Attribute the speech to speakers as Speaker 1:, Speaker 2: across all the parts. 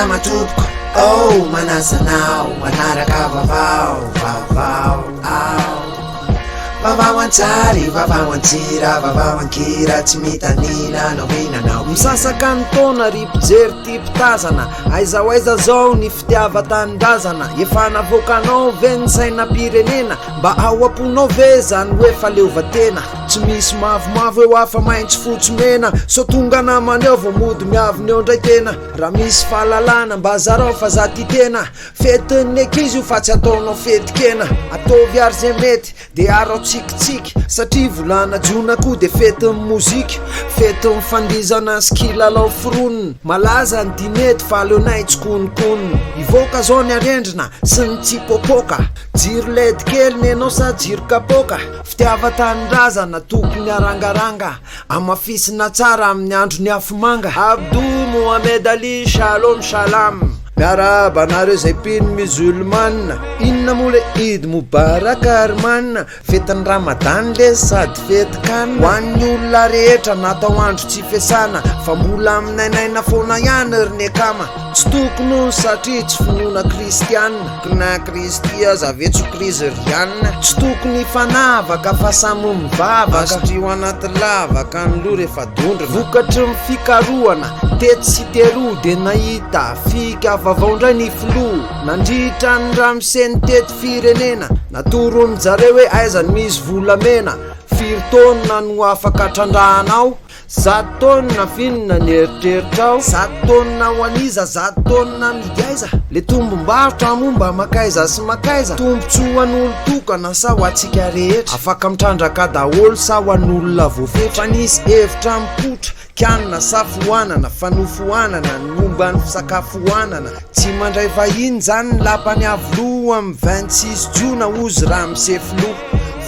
Speaker 1: matoboko oh manazanao manaraka vavao vavao antsary vavao antsira vavao ankira tsy mitanina no hinanao
Speaker 2: misasaka ny tona ry mpijery ty mpitazana aiza zao ny fitiava-tanindrazana efa navoakanao ve ny sainam-pirenena mba ao amponao ve zany hoe faleovatena tsy misy mavomavo eo afa maintso fotsy mena so tonga namany eo vo mody miavony eo ndray tena raha misy fahalalana mba zarao fa za ty tena fetin'ny ankizy io fa tsy ataonao fetikena ataovy ary zay mety de arao tsikitsiky satria volana jona koa de fetin'ny moziky fetin'ny fandizana skilalao foronina malaza ny dinety fa leonay tsy konokonina ivoaka zao ny arendrina sy ny tsipopoka jiro ledy kely ny anao sa jiro kapoka fitiava-tanindrazana tokony arangaranga amafisina tsara amin'ny andro ny afomanga Abdou Mohamed Ali Shalom Salam miaraba anareo zay mpino musulmane inona moa le Eid Mubarak Arman fetiny Ramadan le sady fety kanina ho an'ny olona rehetra natao andro tsy fesana fa mbola aminainaina foana ihany ry akama tsy tokony satria tsy finoana kristianina na kristia zavetso kriserianina tsy tokony fanavaka fa samy mivavaka satria ho anaty lavaka ny loha rehefa dondrina vokatry ny fikarohana tety sy teroa de nahita fika vavao ndray ny filo nandritra ny ramoseny tety firenena natorony zareo hoe aizany misy volamena firy taona no afaka trandrahanao zato taona finina ny eritreritrao zato taona ho aniza zato taona midaiza le tombom-barotra momba makaiza sy makaiza tombotso ho an'olo tokana sa ho atsika rehetra afaka mitrandraka daholo sa ho an'olona voafetra fa nisy hevitra mipotra kanina safohanana fanofohanana ny momba ny fisakafohanana tsy mandray vahiny zany ny lapany avoloa amin'ny 26 jona ozy raha misefilo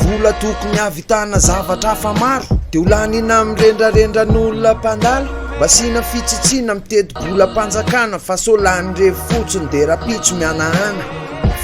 Speaker 2: vola tokony avitana zavatra hafa maro de olanina mirendrarendran'olona mpandala mba sina fitsitsina mitety-bola mpanjakana fa solany revo fotsiny de rapitso mianahana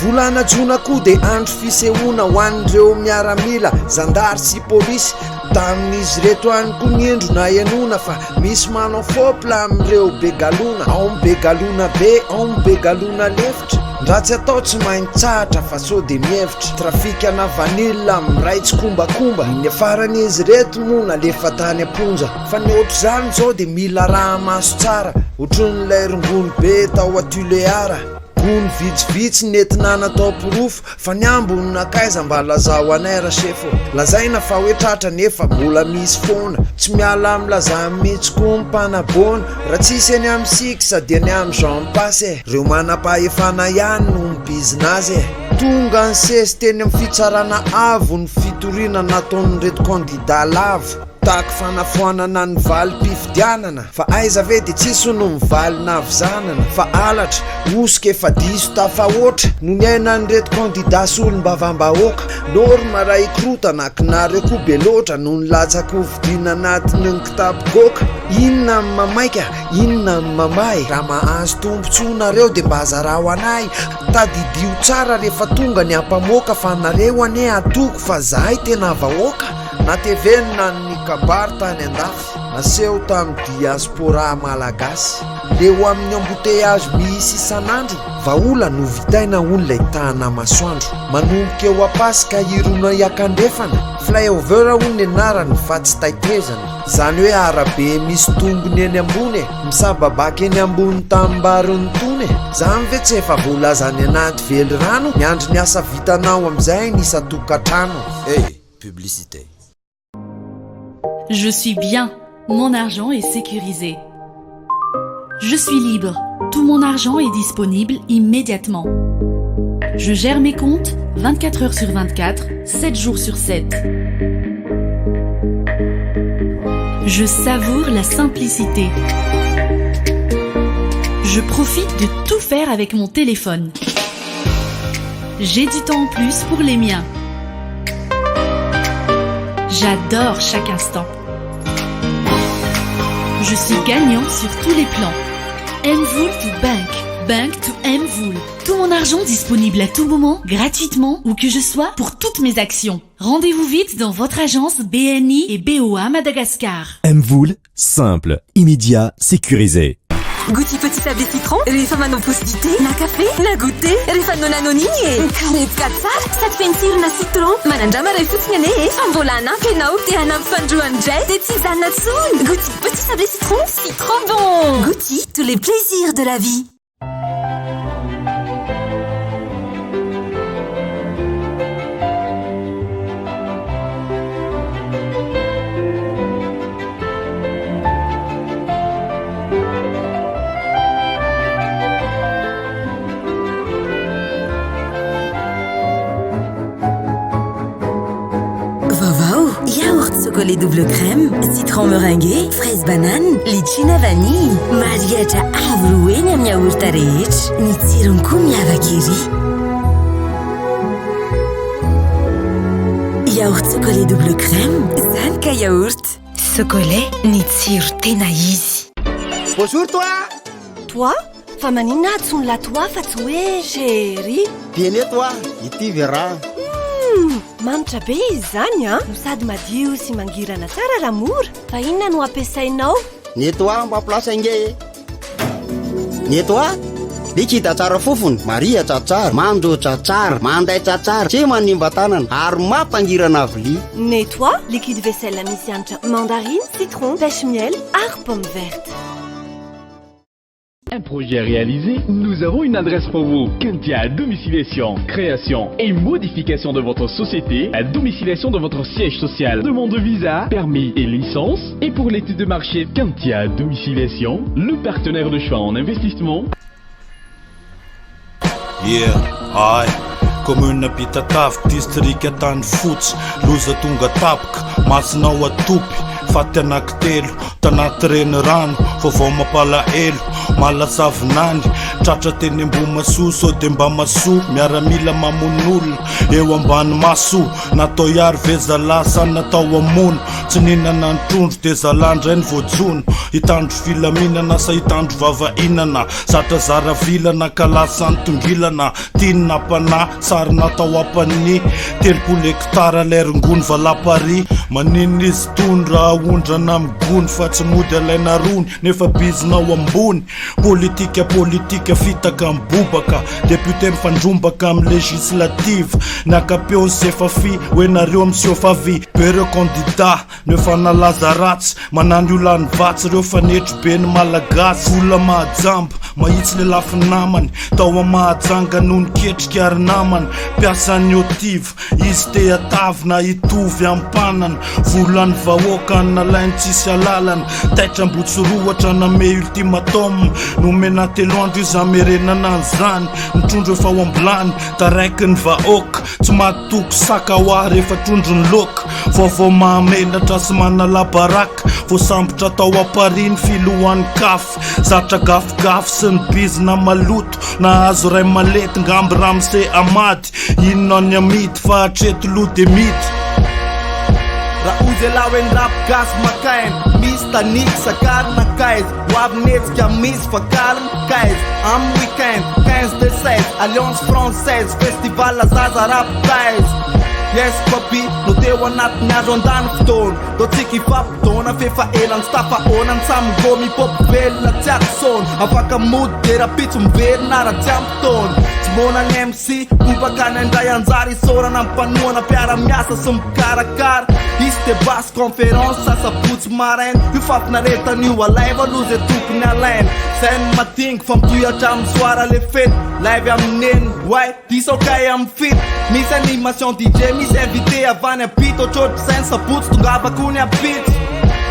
Speaker 2: volana jona koa de andro fisehoana ho an'ireo miaramila zandary sy polisy tamin'izy reto any koa ny endro na ianona fa misy manao fopla amin'ireo begalona ao mibegalona be ao mibegalona lefitra ndra tsy atao tsy main-tsahatra fa so de mihevitra trafikana vanilla miray tsy kombakomba ny afaran'izy reto moa nalefa tany amponja fa ny ohatr' zany zao de mila raha maso tsara ohatrin'ilay rongony be tao atuleara gony vitsivitsy nentina natao porofo fa ny ambony nakaiza mba lazao anay rasefo lazaina fa hoe tratra nefa mbola misy foana tsy miala am'laza mihitsy koa mpanabona raha tsisy any amin'ny siky sady any amin'ny Jean Passe reo manam-pahefana ihany no mibizinazy tonga ny sesy teny amin'ny fitsarana avo ny fitoriana nataon'ny reto candidat lavo taky fanafoanana ny valim-pifidianana fa aiza ve de tsisy no mivaly navizanana fa alatra osika efa diso tafahoatra no ny ainany reto candidat sy olom-bavambahoaka norma raha ikrotana kinareo koa be loatra no ny latsaka hovidina anatiny ny kitapogoka inona ny mamaika inona ny mamay raha mahazo tombotsonareo de mba azarao anay tadidio tsara rehefa tonga ny ampamoaka fa nareo ane atoko fa zahay tena vahoaka na tevenina ny kabary tany andafy naseho tamin'ny diaspora malagasy leo amin'ny embouteillage misy isan'andro vaola no vitaina olona itahana masoandro manomboka eo apaska irona iakandrefana flyover hono anarany fa tsy taitezana zany hoe arabe misy tombony eny ambony misababaka eny ambony tambariny tony zany ve tsy efa voalazany anaty vely rano ny andro ny asa vitanao am'izay nisa tokatrano
Speaker 3: publicité.
Speaker 4: Je suis bien, mon argent est sécurisé. Je suis libre, tout mon argent est disponible immédiatement. Je gère mes comptes 24 heures sur 24, 7 jours sur 7. Je savoure la simplicité. Je profite de tout faire avec mon téléphone. J'ai du temps en plus pour les miens. J'adore chaque instant. Je suis gagnant sur tous les plans. Mvoul to Bank. Bank to Mvoul. Tout mon argent disponible à tout moment, gratuitement, où que je sois, pour toutes mes actions. Rendez-vous vite dans votre agence BNI et BOA Madagascar.
Speaker 5: Mvoul, simple, immédiat, sécurisé. Gouty petit sablé citron, rehefa manao pause dité na café na goûter rehefa anao lanon'igny e mikarepoka tsara sady feno tsirona citron manandrama ray fotsiny ane e fa mbola anampy ianao te hanampy fandroandray de tsy zanona tsony. Gouty petit sablé citron, c'est trop bon. Gouty, tous les plaisirs de la vie. Yaourt chocolat double crème, citron meringué, fraise banane, litchina vanille. Mariatra avo eny amin'ny yaourt rehetra. Ny tsirony koa miavaka ery. Yaourt chocolat double crème, zany ka yaourt. Chocolat, ny tsiro tena izy.
Speaker 6: Bonjour toi.
Speaker 7: Toi? Fa maninona atsony la toi fa tsy hoe chéri.
Speaker 6: Bien et toi? Ity vera.
Speaker 7: Manitra be izy zany a no sady madio sy mangirana tsara raha mora. Fa inona no ampiasainao?
Speaker 6: Ny toi mba place nge. Ny toi? Likita tsara fofony, Maria tsatsara, mandro tsatsara, manday tsatsara, tsy manimba tanana ary mampangirana vilia.
Speaker 7: Nettoie, liquide vaisselle misy hanitra mandarine, citron, pêche miel, ary pomme verte.
Speaker 8: Un projet réalisé, nous avons une adresse pour vous. Kentia Domiciliation, création et modification de votre société, à domiciliation de votre siège social, demande de visa, permis et licence. Et pour l'étude de marché, Kentia Domiciliation, le partenaire de choix en investissement.
Speaker 9: Yeah, aïe. Commune Pitataf, district Tanfoot, Loza Tunga Tapk, Masnawa Tupi, Fatanak Telo, Tanatren Ran, Fofoma Pala El, Malasav Nandi, Chachaten Bumasu, Sotemba Masu, Miaramila Mamunul, Ewan Masu, Natoyar Vezala, Sanatawa Moon, Tsinina Nantunj, Desalandren Vodzun, Itanj Filamina, Nasa Itanj Vava Inana, Satazara Villa, Nakala Santungilana, Tina Pana, Sarna tawapani telpolo hektara lerngony valapari maniny izy tondra ondrana migony fa tsy mody alaina rony nefa bizinao ambony politika fitaka mibobaka député mifandrombaka amin'ny législative nakapeo sefafi oenareo amsio favi bereo candidat nefa nalaza ratsy manano olany vatsy reo fanetro be ny malagasy vola mahajamba mahitsy le lafi namany tao mahajanga noho ny ketrika ary namany piasany otive izy te atavina itovy ampanana volany vahoaka nalainy tsisy alalana taitra mbotsoroatra name ultimatum nomena telo andro izy amerenana an'izany mitrondro efa ao ambilany taraiky ny vahoaka tsy matoko saka hoa rehefa trondro ny loka vaovao mahamenatra sy manala baraka vo sambotra tao apariny filohan'ny kafy zatra gafigafy sy ny bizina maloto nahazo ray malety ngamby ramse amady inona ny amity fa hatreto lo de mity
Speaker 10: raha ozy laho en rap gas makaina misy tanik sakarina kaiz hoavinetsika misy fakalina kaiz am weekend 15 de 16 alliance française festival zaza rap kaiz yes papi no teo anaty niazo andany fotoana totsika ifampitaona fefa elany stafaona ny samygo mipopy velona tsy aksona afaka mody de rapitso miverina raha tsy ampitaona tsy mona ny MC bobaka ny andray anjara isorana mpanoana piara miasa sy mikarakara izy te basy conférence sasabotsy maraina io fafinaretan'io alaiva lozy tokony alaina sainy matingy fa mitoyatra amin'ny soara le fety live amineny way disokay amin'ny fit misy animation DJ misy invité avany apito otrotry sainy sabotsy tongavako ny apito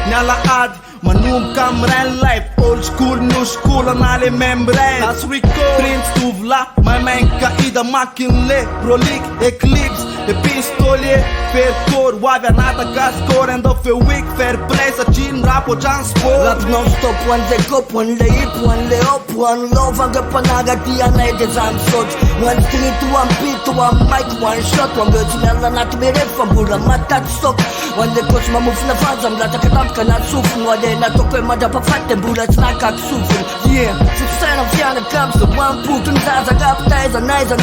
Speaker 10: ny alaady manomboka am'rain life old school new school ana le membrain that's record prince tovla maimainka ida makinle rolik eclipse e pistolier percor hoavy anata gascor endo fe week fair play satria ny rap o transport
Speaker 11: rap non stop hoan'le gopo hoan'le hip hoan'le op hoan'ny lovanga mpanaga ty anay de zany sotro hoan'ny street hoampito hoan'ny mike hoan'ny shot hoambeo tsy miala anaty mereto fa mbola mataty sok hoan'le kosy mamofina faza milataka tampoka anaty sofiny hoan'le natoko hoe mandrapafaty de mbola tsy nakaky sofiny yeah sofosana fianakamy sa hoampotony zaza kapitaiza naiza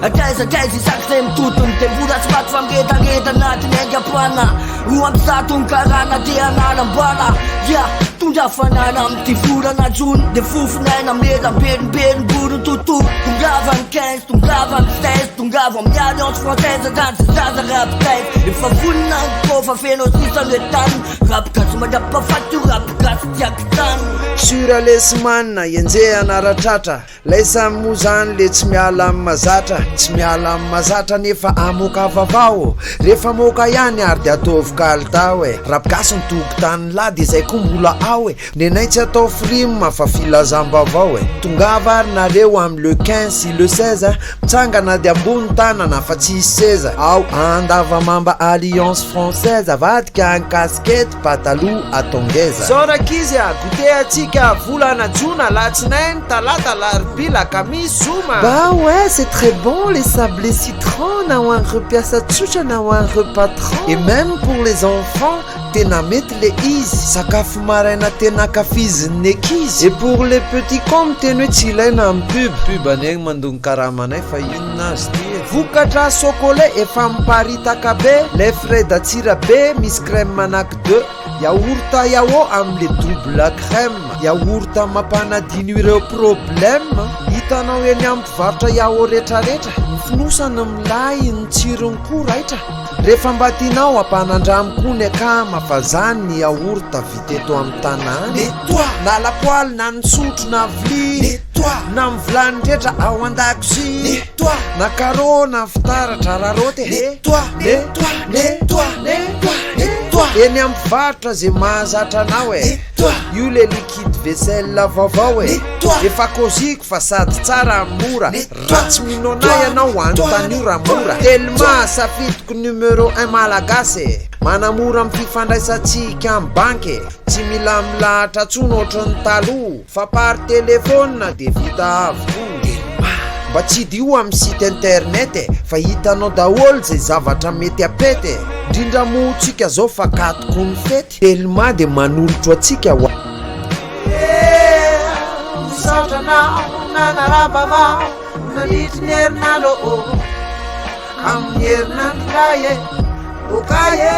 Speaker 11: ataiza isaky zay mitotony de mbola tsy maty famgetaneta anatiny aingam-pana roa ampisato ny karana te ananambala ia tondra fanana amty volana jony de fofinaina melambelombelombolo tontolo tongava ny 15 tongava ny 16 tongava amin'ny alliance française zany zaza rapikaizy efa vonina ny kofa feno sisany tany rapikasy malapafaty rapikasy tiaky tany
Speaker 2: suralesimanina enjehana ratratra lay samy mo zany le tsy miala amin'ny mazatra tsy miala amin'ny mazatra nefa amoka vavao rehefa moka ihany ary de ataovy kalitao e rapikasy ny tokotany lady izay koa mbola ao e nenay tsy atao frime fa filazam-bavao e tongava ary nareo amin'ny le 15 sy le 16 mitsangana de ambony tanana fa tsy seza ao andava mamba alliance française avadika any casquette pataloha atongeza zao rakizy a goûté atsika volana jona latsinainy talata larobia la kamis zoma
Speaker 12: bah ouais c'est très bon les sablés citron na ho an'ireo mpiasa tsotra na ho an'ireo patron
Speaker 2: et même pour les enfants tena mety le izy sakafo maraina tena kafizin'ny ekizy et pour les petits comme teny hoe tsy ilaina amin'ny pub anegny mandogny karamanay fa inona azy ty vokatra chocolat efa miparitaka be le frais d'atsira be misy crème manaky 2 yaourta yao am'le double crème yaourta mampanadino ireo problème hitanao eny amin'ny mpivarotra yao rehetrarehetra mifinosana milay ny tsirony koa raitra rehefa mba tianao ampanandramo ny akama fa zany ny yaourta vita eto amin'ny tanany na lapoaly na ny sotro na vili na mivilany rehetra ao an-dakozy na karo na fitaratra raroty eny amin'ny mpivarotra zay mahazatra anao e io le liquide vaisselle vaovao e efa koziko fa sady tsara mora ratsy minonay ianao anontany io raha mora tellement safidiko numéro 1 malagasy manamora amin'ny fifandraisantsika amin'ny banky tsy mila milahatra tsony ohatrany taloha fa par telefôna de vita avokoa mba tsy dio amin'ny site internet fa hitanao daholo zay zavatra mety apety indrindra motsika zao fa katoko ny fety tellement de manolotro atsika
Speaker 13: misatranao nanarabavao nalitry ny herinandro amin'ny herinandro ray okaye